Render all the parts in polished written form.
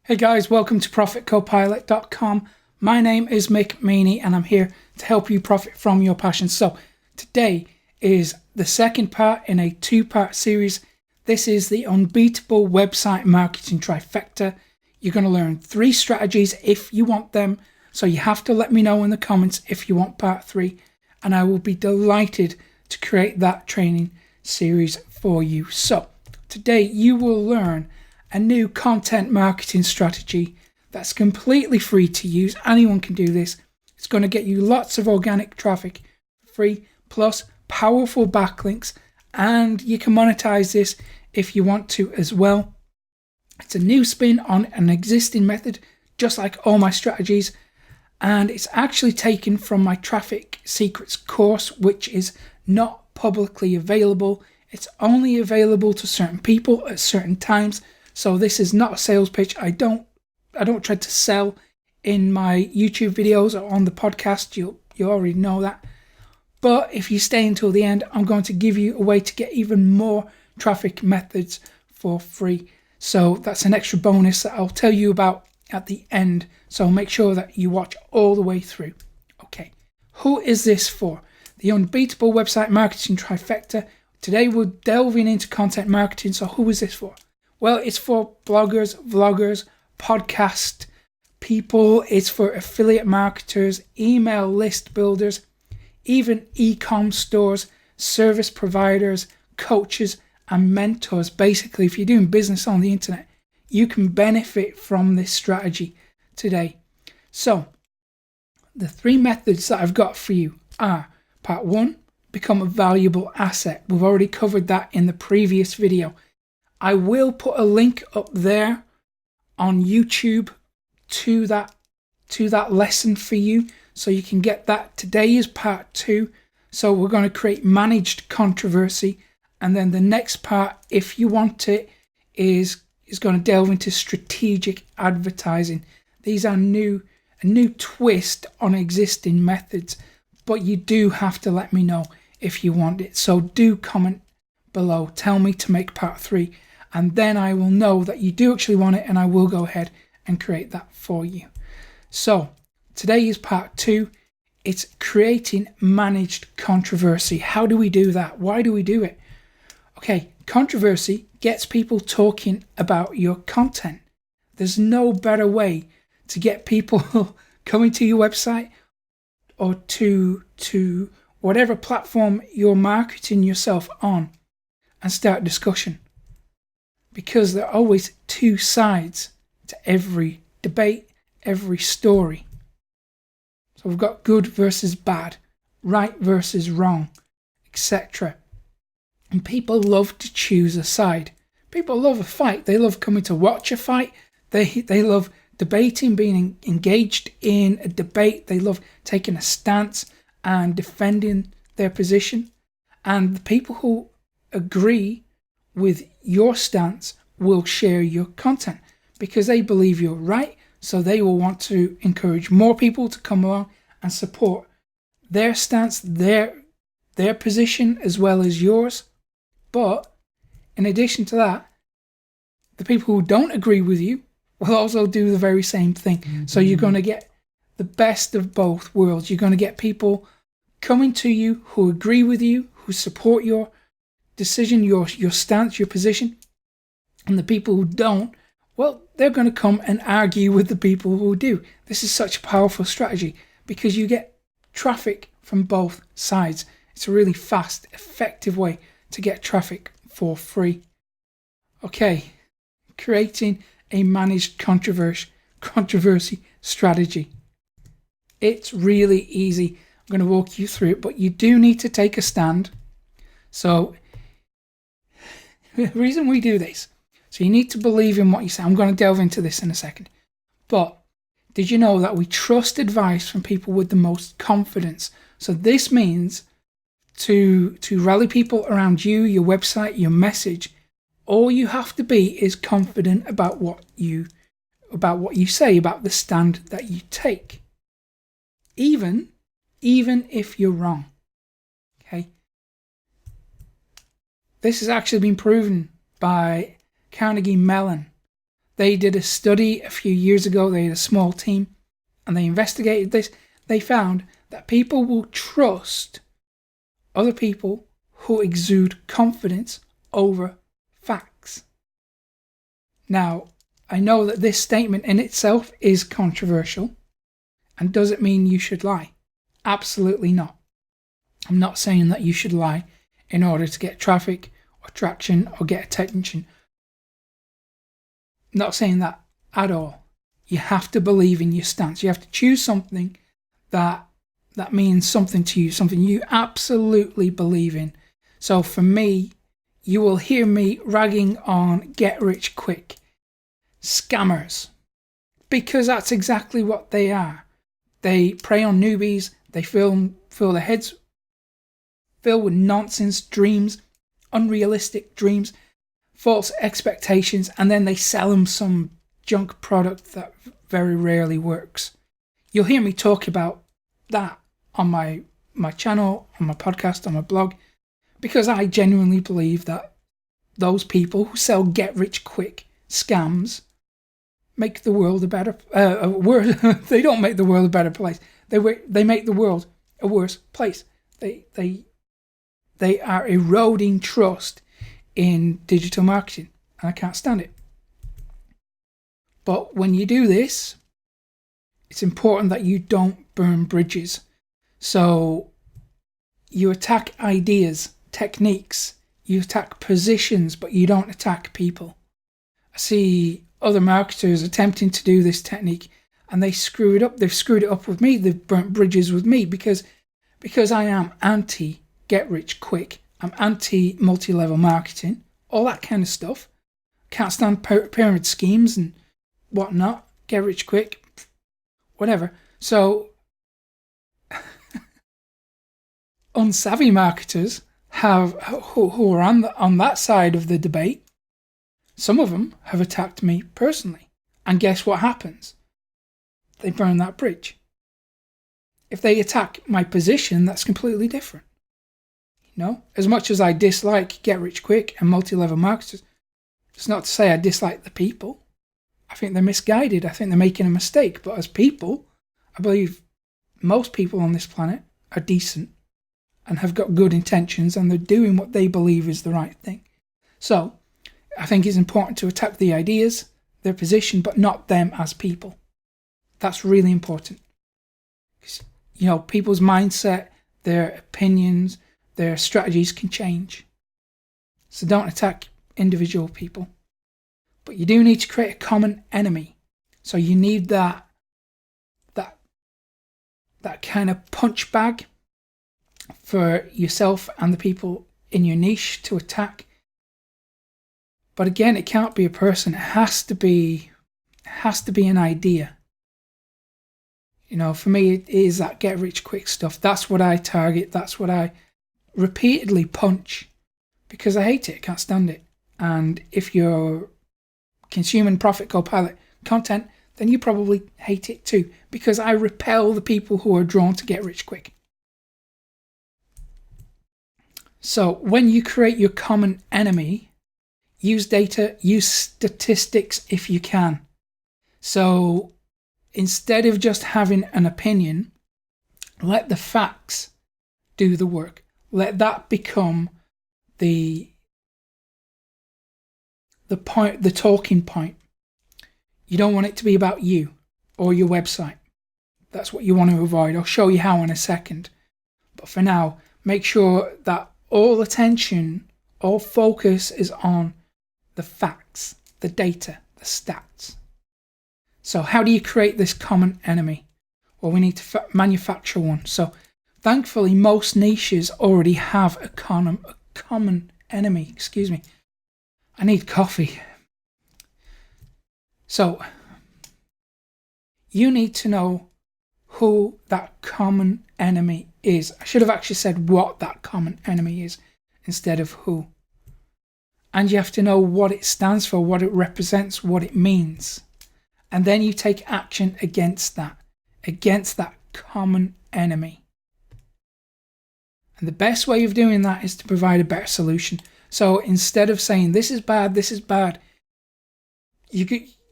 Hey guys, welcome to ProfitCopilot.com. My name is Mick Meaney and I'm here to help you profit from your passion. So today is the second part in a two-part series. This is the unbeatable website marketing trifecta. You're going to learn 3 strategies if you want them. So you have to let me know in the comments if you want part 3. And I will be delighted to create that training series for you. So today you will learn a new content marketing strategy that's completely free to use. Anyone can do this. It's going to get you lots of organic traffic for free, plus powerful backlinks, and you can monetize this if you want to as well. It's a new spin on an existing method, just like all my strategies, and it's actually taken from my Traffic Secrets course, which is not publicly available. It's only available to certain people at certain times. So this is not a sales pitch. I don't try to sell in my YouTube videos or on the podcast. You already know that. But if you stay until the end, I'm going to give you a way to get even more traffic methods for free. So that's an extra bonus that I'll tell you about at the end. So make sure that you watch all the way through. Okay, who is this for? The unbeatable website marketing trifecta. Today we're delving into content marketing. So who is this for? Well, it's for bloggers, vloggers, podcast people. It's for affiliate marketers, email list builders, even e-com stores, service providers, coaches, and mentors. Basically, if you're doing business on the internet, you can benefit from this strategy today. So, the 3 methods that I've got for you are: part 1, become a valuable asset. We've already covered that in the previous video. I will put a link up there on YouTube to that lesson for you, so you can get that. Today is part 2. So we're going to create managed controversy, and then the next part, if you want it, is going to delve into strategic advertising. These are a new twist on existing methods, but you do have to let me know if you want it. So do comment below, tell me to make part 3. And then I will know that you do actually want it, and I will go ahead and create that for you. So today is part 2. It's creating managed controversy. How do we do that? Why do we do it? Okay, controversy gets people talking about your content. There's no better way to get people coming to your website or to whatever platform you're marketing yourself on and start discussion. Because there are always 2 sides to every debate, every story. So we've got good versus bad, right versus wrong, etc. And people love to choose a side. People love a fight. They love coming to watch a fight. They love debating, being engaged in a debate. They love taking a stance and defending their position. And the people who agree with your stance will share your content because they believe you're right. So they will want to encourage more people to come along and support their stance, their position, as well as yours. But in addition to that, the people who don't agree with you will also do the very same thing. Mm-hmm. So you're going to get the best of both worlds. You're going to get people coming to you who agree with you, who support your decision, your stance, your position. And the people who don't, well, they're going to come and argue with the people who do. This is such a powerful strategy because you get traffic from both sides. It's a really fast, effective way to get traffic for free. Okay, creating a managed controversy strategy. It's really easy. I'm going to walk you through it, but you do need to take a stand. So the reason we do this, so you need to believe in what you say. I'm going to delve into this in a second. But did you know that we trust advice from people with the most confidence? So this means to rally people around you, your website, your message, all you have to be is confident about what you say, about the stand that you take. Even if you're wrong. Okay? This has actually been proven by Carnegie Mellon They did a study a few years ago. They had a small team and they investigated this. They found that people will trust other people who exude confidence over facts. Now, I know that this statement in itself is controversial. And does it mean you should lie? Absolutely not. I'm not saying that you should lie in order to get traffic or traction or get attention. Not saying that at all. You have to believe in your stance. You have to choose something that means something to you, something you absolutely believe in. So for me, you will hear me ragging on get rich quick scammers, because that's exactly what they are. They prey on newbies. They fill their heads filled with nonsense, dreams, unrealistic dreams, false expectations, and then they sell them some junk product that very rarely works. You'll hear me talk about that on my channel, on my podcast, on my blog, because I genuinely believe that those people who sell get rich quick scams make the world a better they don't make the world a better place. They make the world a worse place. They are eroding trust in digital marketing, and I can't stand it. But when you do this, it's important that you don't burn bridges. So you attack ideas, techniques, you attack positions, but you don't attack people. I see other marketers attempting to do this technique and they screw it up. They've screwed it up with me. They've burnt bridges with me because I am anti get rich quick. I'm anti multi-level marketing, all that kind of stuff. Can't stand pyramid schemes and whatnot. Get rich quick, whatever. So unsavvy marketers who are on that side of the debate, some of them have attacked me personally. And guess what happens? They burn that bridge. If they attack my position, that's completely different. You know, as much as I dislike get rich quick and multi-level marketers, it's not to say I dislike the people. I think they're misguided. I think they're making a mistake. But as people, I believe most people on this planet are decent and have got good intentions, and they're doing what they believe is the right thing. So I think it's important to attack the ideas, their position, but not them as people. That's really important. You know, people's mindset, their opinions, their strategies can change. So don't attack individual people. But you do need to create a common enemy. So you need that kind of punch bag for yourself and the people in your niche to attack. But again, it can't be a person. It has to be an idea. You know, for me, it is that get rich quick stuff. That's what I target. That's what I repeatedly punch because I hate it. I can't stand it. And if you're consuming Profit Copilot content, then you probably hate it too, because I repel the people who are drawn to get rich quick. So when you create your common enemy, use data, use statistics if you can. So instead of just having an opinion, let the facts do the work. Let that become the point, the talking point. You don't want it to be about you or your website. That's what you want to avoid. I'll show you how in a second. But for now, make sure that all attention, all focus is on the facts, the data, the stats. So how do you create this common enemy? Well, we need to manufacture one. So thankfully, most niches already have a common enemy. Excuse me. I need coffee. So you need to know who that common enemy is. I should have actually said what that common enemy is instead of who. And you have to know what it stands for, what it represents, what it means. And then you take action against that common enemy. And the best way of doing that is to provide a better solution. So instead of saying this is bad,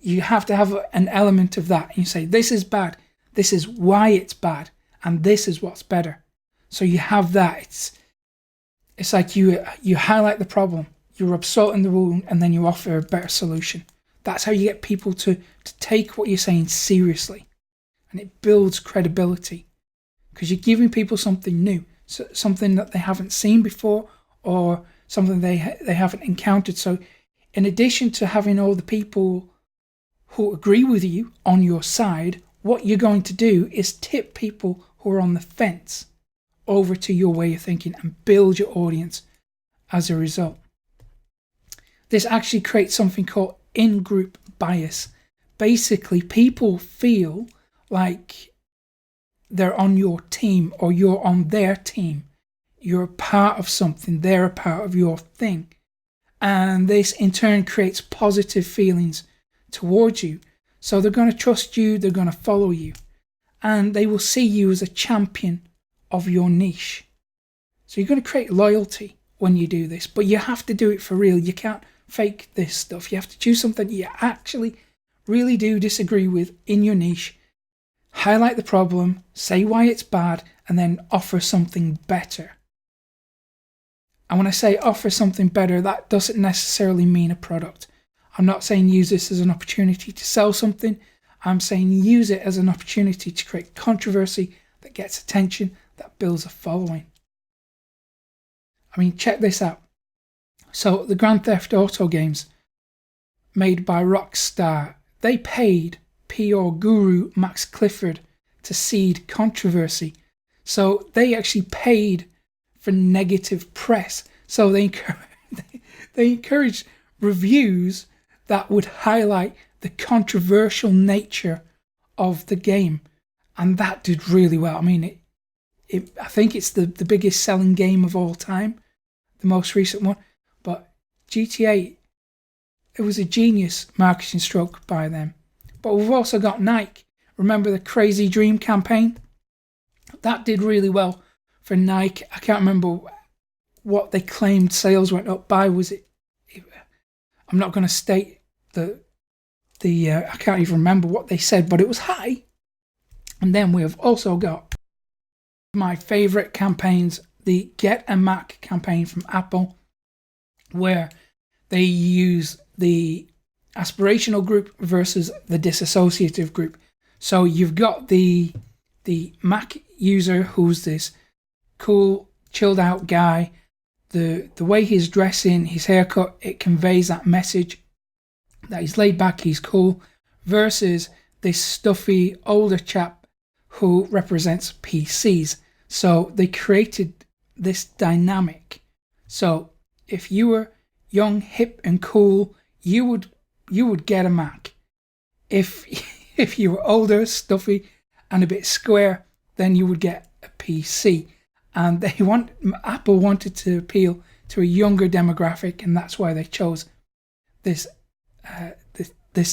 you have to have an element of that. You say, this is bad, this is why it's bad, and this is what's better. So you have that. It's like you highlight the problem, you rub salt in the wound, and then you offer a better solution. That's how you get people to take what you're saying seriously. And it builds credibility. Because you're giving people something new, something that they haven't seen before, or something they haven't encountered. So in addition to having all the people who agree with you on your side, what you're going to do is tip people who are on the fence over to your way of thinking and build your audience as a result. This actually creates something called in-group bias. Basically, people feel like they're on your team or you're on their team. You're a part of something, they're a part of your thing. And this in turn creates positive feelings towards you. So they're going to trust you, they're going to follow you, and they will see you as a champion of your niche. So you're going to create loyalty when you do this, but you have to do it for real. You can't fake this stuff. You have to choose something you actually really do disagree with in your niche, highlight the problem, say why it's bad, and then offer something better. And when I say offer something better, that doesn't necessarily mean a product. I'm not saying use this as an opportunity to sell something. I'm saying use it as an opportunity to create controversy that gets attention, that builds a following. I mean, check this out. So the Grand Theft Auto games made by Rockstar, they paid PR guru Max Clifford to seed controversy. So they actually paid for negative press. So they encouraged reviews that would highlight the controversial nature of the game. And that did really well. I mean, I think it's the biggest selling game of all time, the most recent one. But GTA, it was a genius marketing stroke by them. But we've also got Nike. Remember the Crazy Dream campaign? That did really well for Nike. I can't remember what they claimed sales went up by. Was it? I'm not going to state the I can't even remember what they said, but it was high. And then we have also got my favourite campaigns, the Get a Mac campaign from Apple, where they use the aspirational group versus the disassociative group. So you've got the Mac user who's this cool, chilled out guy. The way he's dressing, his haircut, it conveys that message that he's laid back, he's cool, versus this stuffy older chap who represents PCs. So they created this dynamic. So if you were young, hip and cool, you would get a Mac. If you were older, stuffy and a bit square, then you would get a PC. And Apple wanted to appeal to a younger demographic, and that's why they chose this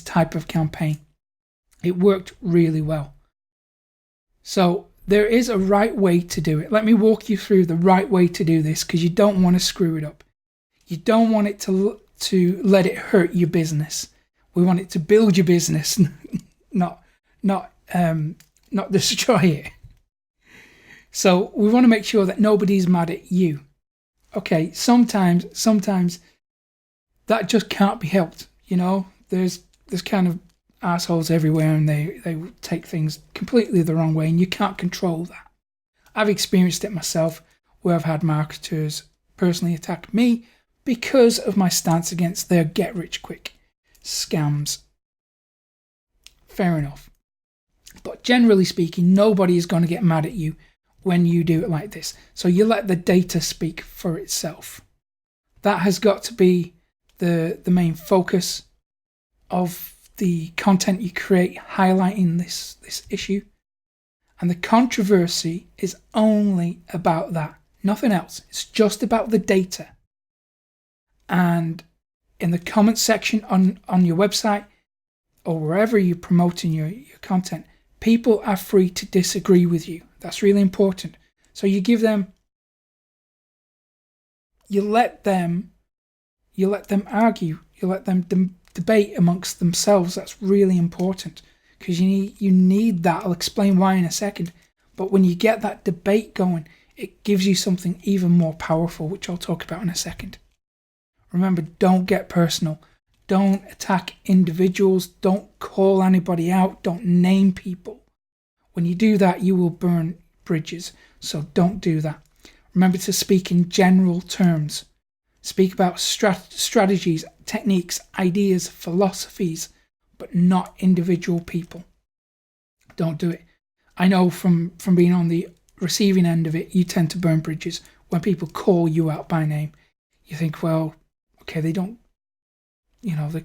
type of campaign. It worked really well. So there is a right way to do it. Let me walk you through the right way to do this, because you don't want to screw it up. You don't want it to let it hurt your business. We want it to build your business, not destroy it. So we want to make sure that nobody's mad at you. Okay, sometimes that just can't be helped. You know, there's kind of assholes everywhere, and they take things completely the wrong way, and you can't control that. I've experienced it myself, where I've had marketers personally attack me because of my stance against their get-rich-quick scams. Fair enough. But generally speaking, nobody is going to get mad at you when you do it like this. So you let the data speak for itself. That has got to be the main focus of the content you create, highlighting this issue. And the controversy is only about that, nothing else. It's just about the data. And in the comment section on your website, or wherever you're promoting your content, people are free to disagree with you. That's really important. So you let them argue, you let them debate amongst themselves. That's really important because you need that. I'll explain why in a second. But when you get that debate going, it gives you something even more powerful, which I'll talk about in a second. Remember, don't get personal. Don't attack individuals. Don't call anybody out. Don't name people. When you do that, you will burn bridges. So don't do that. Remember to speak in general terms. Speak about strategies, techniques, ideas, philosophies, but not individual people. Don't do it. I know from being on the receiving end of it, you tend to burn bridges. When people call you out by name, you think, well, okay, they don't, they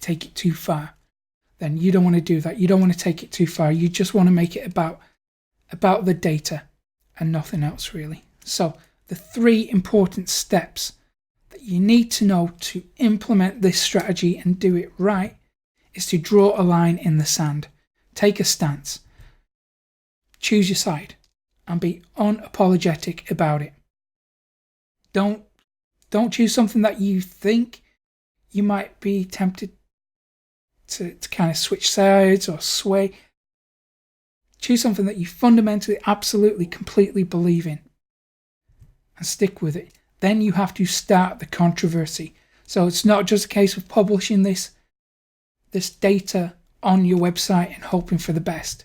take it too far. Then you don't want to do that. You don't want to take it too far. You just want to make it about the data and nothing else really. So the 3 important steps that you need to know to implement this strategy and do it right is to draw a line in the sand. Take a stance. Choose your side and be unapologetic about it. Don't choose something that you think you might be tempted to kind of switch sides or sway. Choose something that you fundamentally, absolutely, completely believe in and stick with it. Then you have to start the controversy. So it's not just a case of publishing this data on your website and hoping for the best.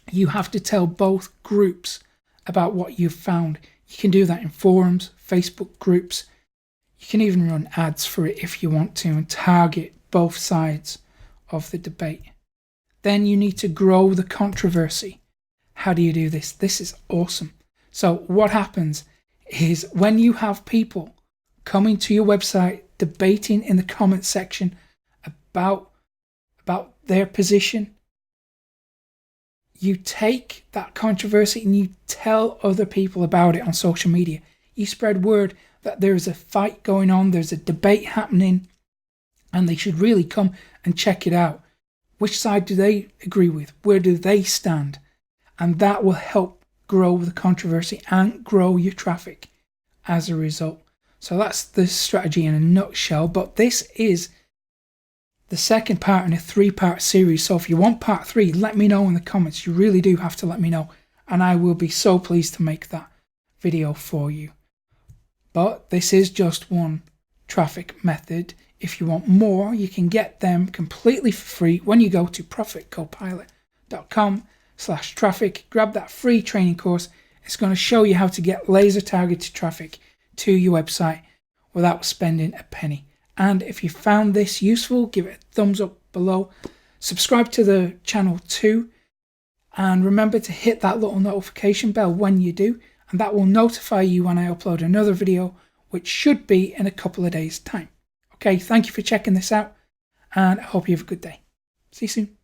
You have to tell both groups about what you've found. You can do that in forums, Facebook groups. You can even run ads for it if you want to and target both sides of the debate. Then you need to grow the controversy. How do you do this? This is awesome. So what happens is when you have people coming to your website debating in the comment section about their position, you take that controversy and you tell other people about it on social media. You spread word that there's a fight going on, there's a debate happening, and they should really come and check it out. Which side do they agree with? Where do they stand? And that will help grow the controversy and grow your traffic as a result. So that's the strategy in a nutshell, but this is the second part in a 3-part series. So if you want part 3, let me know in the comments. You really do have to let me know, and I will be so pleased to make that video for you. But this is just one traffic method. If you want more, you can get them completely for free when you go to profitcopilot.com/traffic. Grab that free training course. It's going to show you how to get laser targeted traffic to your website without spending a penny. And if you found this useful, give it a thumbs up below. Subscribe to the channel too. And remember to hit that little notification bell when you do, and that will notify you when I upload another video, which should be in a couple of days' time. Okay, thank you for checking this out, and I hope you have a good day. See you soon.